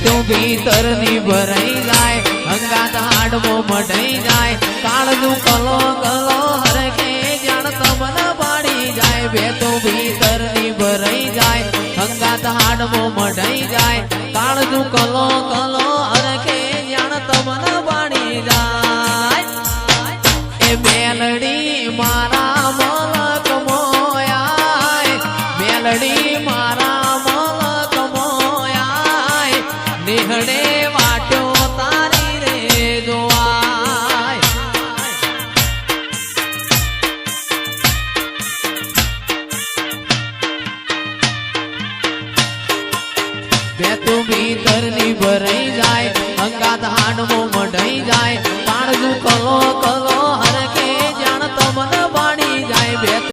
તું ભીતર ની ભરાઈ જાય અંગાત હાડવો મઢાઈ જાય કાળનું કલો કલો હરખે જાણ તમને પાડી જાય બે તું ભીતર ની ભરાઈ જાય અંગાત હાડવો મઢાઈ જાય કાળનું કલો કલો હરખે જાણ તમને પાડી જાય એ મેલડી મારા મલક મોયાય મેલડી મારા મલક મોયાય નિહળે વાટો તારી રે જોવાય બે તું ભીતર ની ભરાઈ જાય